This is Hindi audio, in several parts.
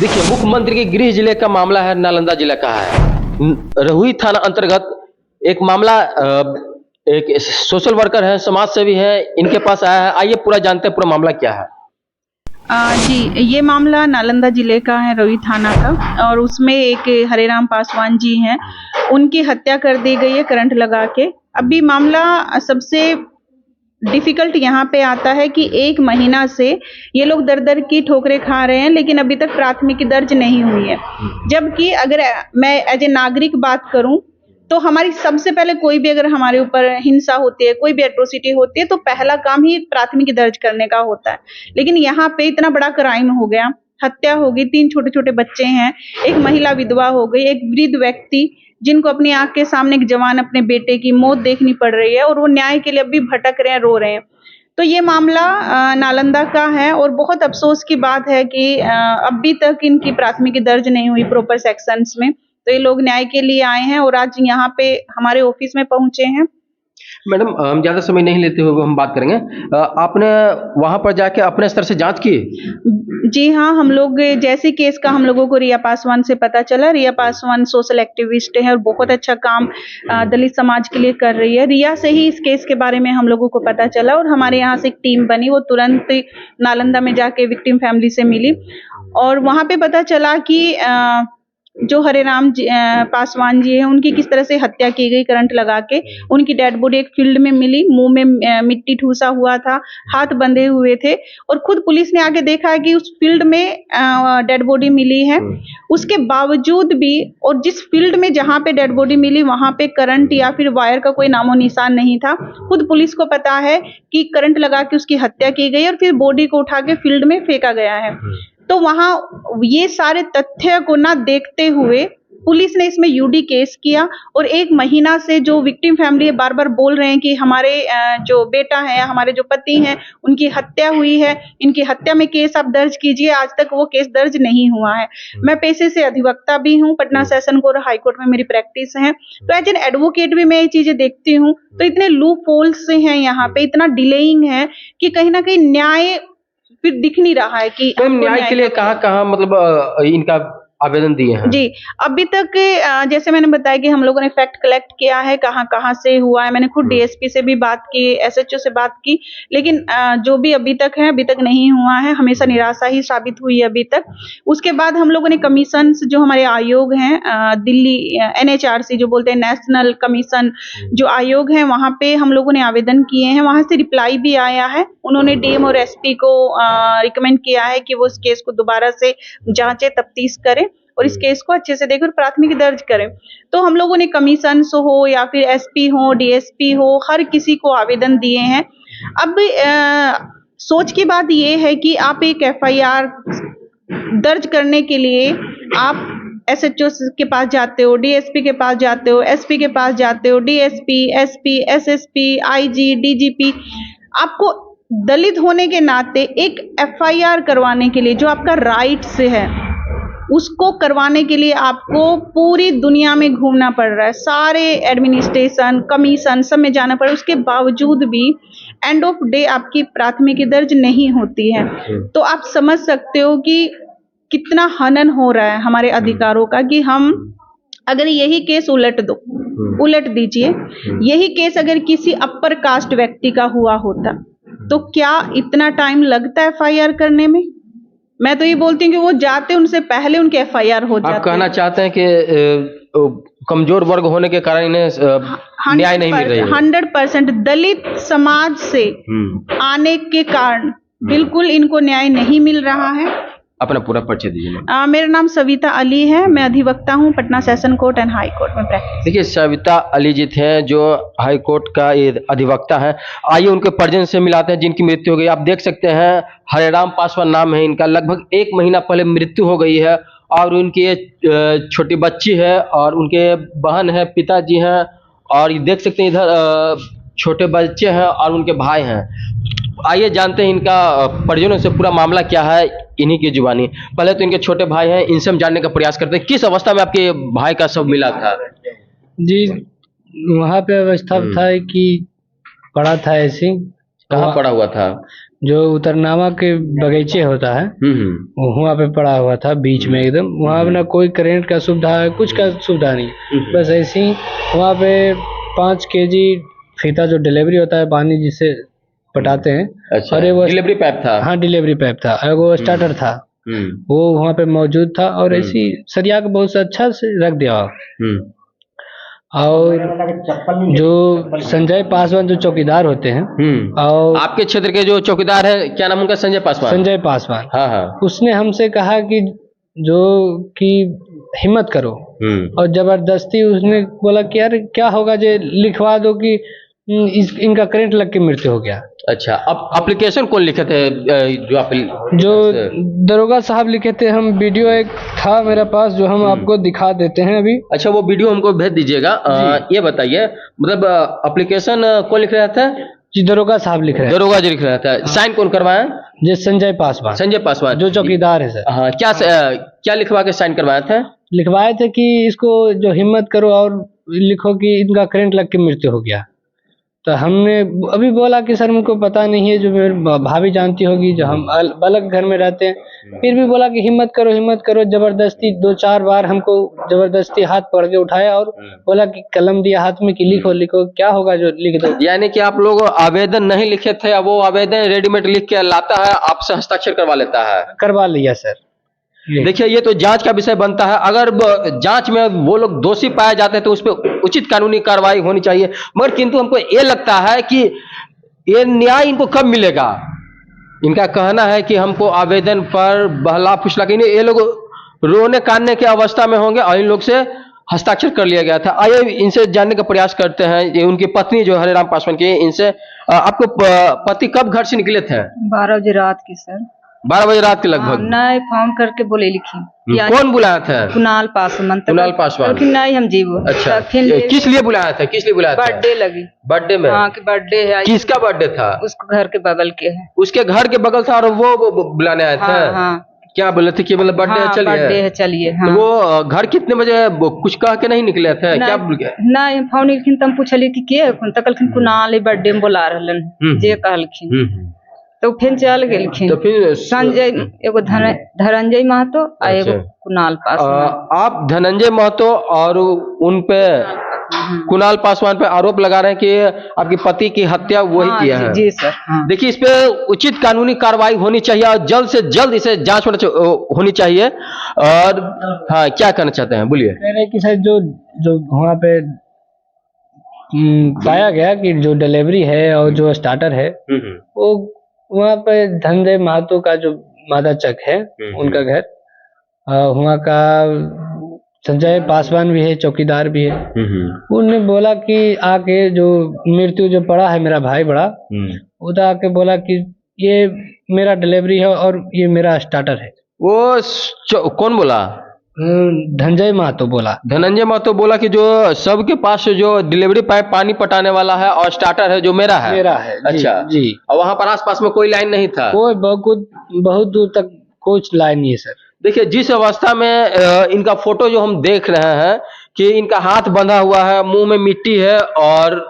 देखिए, मुख्यमंत्री के गृह जिले का मामला है, नालंदा जिले का है। रहुई थाना अंतर्गत एक मामला एक सोशल वर्कर है, समाज सेवी है, इनके पास आया है। आइए पूरा जानते हैं पूरा मामला क्या है। जी, ये मामला नालंदा जिले का है, रवि थाना का, और उसमें एक हरेराम पासवान जी हैं, उनकी हत्या कर दी गई है करंट लगा के। अभी मामला सबसे डिफिकल्ट यहाँ पे आता है कि 1 महीना से ये लोग दर-दर की ठोकरें खा रहे हैं, लेकिन अभी तक प्राथमिकी दर्ज नहीं हुई है। जबकि अगर मैं एज ए नागरिक बात करूं, तो हमारी सबसे पहले कोई भी अगर हमारे ऊपर हिंसा होती है, कोई भी एट्रोसिटी होती है, तो पहला काम ही प्राथमिकी दर्ज करने का होता है। लेकिन यहाँ पे इतना बड़ा क्राइम हो गया, हत्या हो गई, 3 छोटे-छोटे बच्चे हैं, एक महिला विधवा हो गई, एक वृद्ध व्यक्ति जिनको अपनी आंख के सामने एक जवान अपने बेटे की मौत देखनी पड़ रही है, और वो न्याय के लिए अब भी भटक रहे हैं, रो रहे हैं। तो ये मामला नालंदा का है, और बहुत अफसोस की बात है कि अभी तक इनकी प्राथमिकी दर्ज नहीं हुई प्रॉपर सेक्शंस में। तो ये लोग न्याय के लिए आए हैं और आज यहाँ पे हमारे ऑफिस में पहुंचे हैं। मैडम, हम ज़्यादा समय नहीं लेते हुए हम बात करेंगे। आपने वहाँ पर जाके अपने स्तर से जांच की? जी हाँ, हम लोग जैसे केस का हम लोगों को रिया पासवान से पता चला। रिया पासवान सोशल एक्टिविस्ट है और बहुत अच्छा काम दलित समाज के लिए कर रही है। रिया से ही इस केस के बारे में हम लोगों को पता चला, और हमारे यहाँ से एक टीम बनी, वो तुरंत नालंदा में जाके विक्टिम फैमिली से मिली, और वहाँ पे पता चला कि जो हरेराम पासवान जी हैं, उनकी किस तरह से हत्या की गई करंट लगा के। उनकी डेड बॉडी एक फील्ड में मिली, मुंह में मिट्टी ठूसा हुआ था, हाथ बंधे हुए थे, और खुद पुलिस ने आके देखा है कि उस फील्ड में डेड बॉडी मिली है। उसके बावजूद भी, और जिस फील्ड में जहाँ पे डेड बॉडी मिली वहां पे करंट या फिर वायर का कोई नामो निशान नहीं था। खुद पुलिस को पता है कि करंट लगा के उसकी हत्या की गई और फिर बॉडी को उठा के फील्ड में फेंका गया है। तो वहां ये सारे तथ्य को ना देखते हुए पुलिस ने इसमें यूडी केस किया, और 1 महीना से जो विक्टिम फैमिली बार बार बोल रहे हैं कि हमारे जो बेटा है, हमारे जो पति हैं, उनकी हत्या हुई है, इनकी हत्या में केस आप दर्ज कीजिए, आज तक वो केस दर्ज नहीं हुआ है। मैं पेशे से अधिवक्ता भी हूँ, Patna session court high court में मेरी प्रैक्टिस है, तो एज एन एडवोकेट भी मैं ये चीजें देखती हूँ। तो इतने लूप होल्स हैं यहाँ पे, इतना डिलेइंग है कि कहीं ना कहीं न्याय फिर दिख नहीं रहा है कि मैम, न्याय के लिए कहाँ मतलब इनका आवेदन दिए हैं? जी, अभी तक जैसे मैंने बताया कि हम लोगों ने फैक्ट कलेक्ट किया है, कहाँ से हुआ है। मैंने खुद डीएसपी से भी बात की, एसएचओ से बात की, लेकिन जो भी अभी तक है, अभी तक नहीं हुआ है। हमेशा निराशा ही साबित हुई है अभी तक। उसके बाद हम लोगों ने कमीशन, जो हमारे आयोग हैं, दिल्ली एनएचआरसी जो बोलते हैं, नेशनल कमीशन जो आयोग है, वहाँ पे हम लोगों ने आवेदन किए हैं। वहाँ से रिप्लाई भी आया है। उन्होंने डीएम और एसपी को रिकमेंड किया है कि वो इस केस को दोबारा से जांचे, तफ्तीश करें और इस केस को अच्छे से देखकर प्राथमिकी दर्ज करें। तो हम लोगों ने कमीशन हो या फिर एसपी हो, डीएसपी हो, हर किसी को आवेदन दिए हैं। अब सोच की बात ये है कि आप एक एफआईआर दर्ज करने के लिए आप एसएचओ के पास जाते हो, डीएसपी के पास जाते हो, एसपी के पास जाते हो, DSP, SP, SSP, IG, DGP. आपको दलित होने के नाते एक एफआईआर करवाने के लिए, जो आपका राइट्स है, उसको करवाने के लिए आपको पूरी दुनिया में घूमना पड़ रहा है। सारे एडमिनिस्ट्रेशन, कमीशन, सब में जाना पड़ रहा है। उसके बावजूद भी एंड ऑफ डे आपकी प्राथमिकी दर्ज नहीं होती है। तो आप समझ सकते हो कि कितना हनन हो रहा है हमारे अधिकारों का, कि हम अगर यही केस उलट दीजिए, यही केस अगर किसी अपर कास्ट व्यक्ति का हुआ होता, तो क्या इतना टाइम लगता है एफआईआर करने में? मैं तो ये बोलती हूँ कि वो जाते उनसे पहले उनके एफआईआर हो जाते। आप कहना चाहते हैं कि कमजोर वर्ग होने के कारण इन्हें न्याय नहीं मिल रही है? 100% दलित समाज से आने के कारण बिल्कुल इनको न्याय नहीं मिल रहा है। अपना पूरा परिचय दीजिए। मेरा नाम सविता अली है, मैं अधिवक्ता हूँ, Patna session court and high court में प्रैक्टिस। देखिए, सविता अली जी थे जो हाई कोर्ट का ये अधिवक्ता है। आइए उनके परिजन से मिलाते हैं जिनकी मृत्यु हो गई। आप देख सकते हैं, हरेराम पासवान नाम है इनका। लगभग 1 महीना पहले मृत्यु हो गई है, और उनकी ये छोटी बच्ची है, और उनके बहन है, पिताजी हैं, और ये देख सकते हैं इधर छोटे बच्चे हैं और उनके भाई हैं। आइए जानते हैं इनका परिजनों से पूरा मामला क्या है, इन्हीं की जुबानी। पहले तो इनके छोटे भाई हैं, इनसे हम जानने का प्रयास करते हैं। किस अवस्था में आपके भाई का शव मिला था? जी, वहाँ पे अवस्था था कि पड़ा था ऐसे। कहाँ पड़ा हुआ था? जो उतरनावा के बगीचे होता है वहाँ पे पड़ा हुआ था बीच में एकदम। वहाँ पे ना कोई करंट का सुविधा है, कुछ का सुविधा नहीं, बस ऐसे ही वहाँ पे 5 केजी फीता जो डिलीवरी होता है पानी जिसे पटाते हैं। अच्छा, और वो डिलीवरी पाइप था। हाँ डिलीवरी पाइप था और वो स्टार्टर था, वो वहाँ पे मौजूद था और ऐसी सरिया के बहुत अच्छा से रख दिया। और जो संजय पासवान जो चौकीदार होते हैं और आपके क्षेत्र के जो चौकीदार है, क्या नाम उनका? संजय पासवान। संजय पासवान, हाँ हाँ। उसने हमसे कहा कि जो कि हिम्मत करो और जबरदस्ती उसने बोला कि यार क्या होगा जे लिखवा दो कि इनका करंट लग के मृत्यु हो गया। अच्छा, अब एप्लीकेशन कौन लिखे थे? जो दरोगा साहब लिखे थे। हम वीडियो एक था मेरे पास जो हम आपको दिखा देते हैं अभी। अच्छा, वो वीडियो हमको भेज दीजिएगा। ये बताइए, मतलब एप्लीकेशन कौन लिख रहा था? जी दरोगा साहब लिख रहे हैं। दरोगा जी लिख रहा था। साइन कौन करवाया? जी संजय पासवान। संजय पासवान जो चौकीदार है सर। हाँ, क्या लिखवा के साइन करवाया था? लिखवाए थे कि इसको जो हिम्मत करो और लिखो कि इनका करंट लग के मृत्यु हो गया। तो हमने अभी बोला कि सर मुझको पता नहीं है, जो मेरी भाभी जानती होगी, जो हम अलग घर में रहते हैं। फिर भी बोला कि हिम्मत करो। जबरदस्ती 2-4 बार हमको जबरदस्ती हाथ पकड़ के उठाया और बोला कि कलम दिया हाथ में कि लिखो, क्या होगा जो लिख दो। यानी कि आप लोग आवेदन नहीं लिखे थे, वो आवेदन रेडीमेड लिख के लाता है, आपसे हस्ताक्षर करवा लेता है। करवा लिया सर। देखिए, ये तो जांच का विषय बनता है। अगर जांच में वो लोग दोषी पाए जाते हैं तो उस पर उचित कानूनी कार्रवाई होनी चाहिए। मगर किंतु हमको ये लगता है कि ये न्याय इनको कब मिलेगा? इनका कहना है कि हमको आवेदन पर बहला फुसला के ये लोग रोने काटने की अवस्था में होंगे और इन लोग से हस्ताक्षर कर लिया गया था। आइए इनसे जानने का प्रयास करते हैं। ये उनकी पत्नी जो हरेराम पासवान की, इनसे आपको पति कब घर से निकले थे? 12 बजे रात की सर। 12 बजे रात के लगभग? नहीं, फोन करके बोले लिखी। कौन बुलाया था? कुणाल पासवान। कुणाल पासवान। नहीं हम जीवो। अच्छा, किस लिए बुलाया था? बर्थडे लगी। बर्थडे में? हाँ कि बर्थडे है। किसका बर्थडे था? उसको घर के बगल के है। उसके घर के बगल था और वो बुलाने आए थे? हाँ। क्या बोले थे कि मतलब बर्थडे है, चलिए? बर्थडे है, चलिए। तो वो घर कितने बजे कुछ कह के नहीं निकले थे? क्या बोल गए? नहीं, फोन लिखिन तम पूछली कि के तो कहलखिन कुणाल बर्थडे में बुला रहलन जे कहलखिन। तो फिर चल गेलखिन। तो फिर संजय एगो धनंजय महतो और एगो कुणाल पासवान। आप धनंजय महतो और उन पे कुणाल पासवान पे आरोप लगा रहे हैं कि आपके पति की हत्या वही किया है। जी सर। देखिए, इस पे उचित कानूनी कार्रवाई होनी चाहिए और जल्द से जल्द इसे जांच होनी चाहिए। और हाँ, क्या कहना चाहते हैं, बोलिए। कह रहे कि सर जो वहाँ पे पाया गया कि जो डिलीवरी है और जो स्टार्टर है वो वहाँ पे धनंजय महतो का जो माता चक है उनका घर, वहाँ का संजय पासवान भी है, चौकीदार भी है। उन्होंने बोला कि आके जो मृत्यु जो पड़ा है मेरा भाई बड़ा, वो तो आके बोला कि ये मेरा डिलीवरी है और ये मेरा स्टार्टर है। वो कौन बोला? धनंजय महतो बोला। धनंजय महतो बोला कि जो सबके पास जो डिलीवरी पाइप पानी पटाने वाला है और स्टार्टर है जो मेरा है। अच्छा जी। और वहाँ पर आसपास में कोई लाइन नहीं था? कोई बहुत दूर तक कुछ लाइन नहीं है सर। देखिए, जिस अवस्था में इनका फोटो जो हम देख रहे हैं कि इनका हाथ बंधा हुआ है, मुंह में मिट्टी है और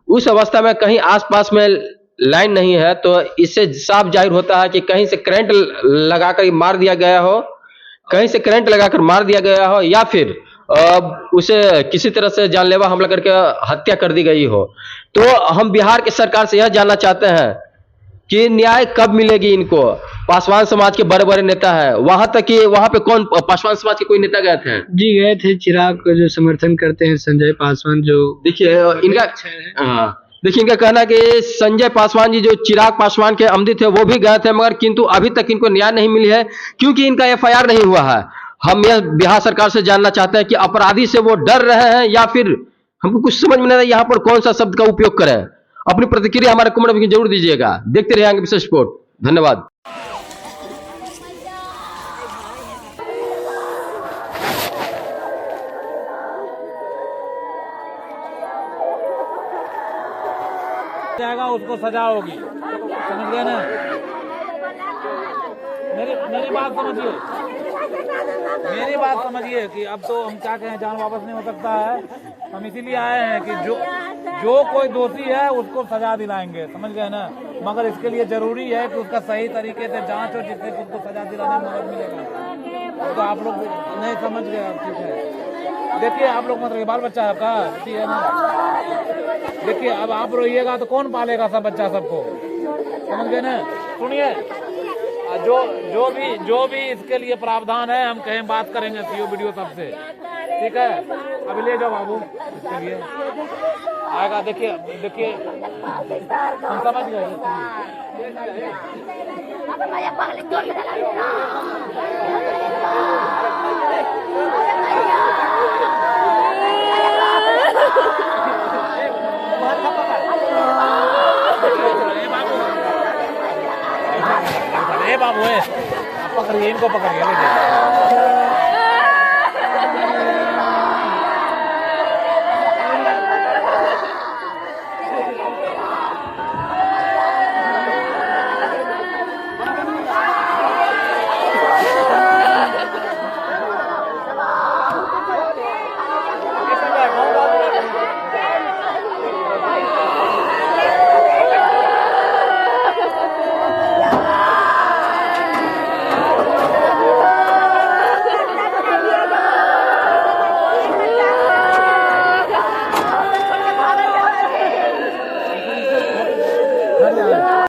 उस अवस्था में कहीं आसपास में लाइन नहीं है, तो इससे साफ जाहिर होता है कि कहीं से करंट लगाकर मार दिया गया हो, या फिर उसे किसी तरह से जानलेवा हमला करके हत्या कर दी गई हो। तो हम बिहार की सरकार से यह जानना चाहते हैं कि न्याय कब मिलेगी इनको? पासवान समाज के बड़े बड़े नेता हैं, वहां तक कि वहां पे कौन पासवान समाज के कोई नेता गए थे? जी गए थे। चिराग को जो समर्थन करते हैं संजय पासवान, जो देखिए इनका कहना है कि संजय पासवान जी जो चिराग पासवान के अमदी थे वो भी गए थे, मगर किंतु अभी तक इनको न्याय नहीं मिली है क्योंकि इनका FIR नहीं हुआ है। हम यह बिहार सरकार से जानना चाहते हैं कि अपराधी से वो डर रहे हैं या फिर हमको कुछ समझ में नहीं आ रहा यहाँ पर कौन सा शब्द का उपयोग करें। अपनी प्रतिक्रिया हमारे कमेंट में जरूर दीजिएगा। देखते रहेंगे विशेष रिपोर्ट। धन्यवाद। जाएगा उसको सजा होगी, समझ गए ना? मेरी बात समझिए कि अब तो हम क्या कहें, जान वापस नहीं हो सकता है। हम इसीलिए आए हैं कि जो कोई दोषी है उसको सजा दिलाएंगे, समझ गए ना? मगर इसके लिए जरूरी है कि उसका सही तरीके से जांच हो, जिससे कि उसको सजा दिलाने में मदद मिलेगा। तो आप लोग नहीं समझ गए, आप ठीक है। देखिए आप लोग मतलब बाल बच्चा है आपका, ठीक है ना। देखिए अब आप रोइएगा तो कौन पालेगा सब बच्चा सबको, समझ गए ना। सुनिए, जो भी इसके लिए प्रावधान है हम कहीं बात करेंगे सीओ वीडियो सबसे, ठीक है। अभी ले जाओ बाबू, इसके लिए आएगा। देखिए हम समझ गए। बाबू है, पकड़िए इनको, पकड़िए।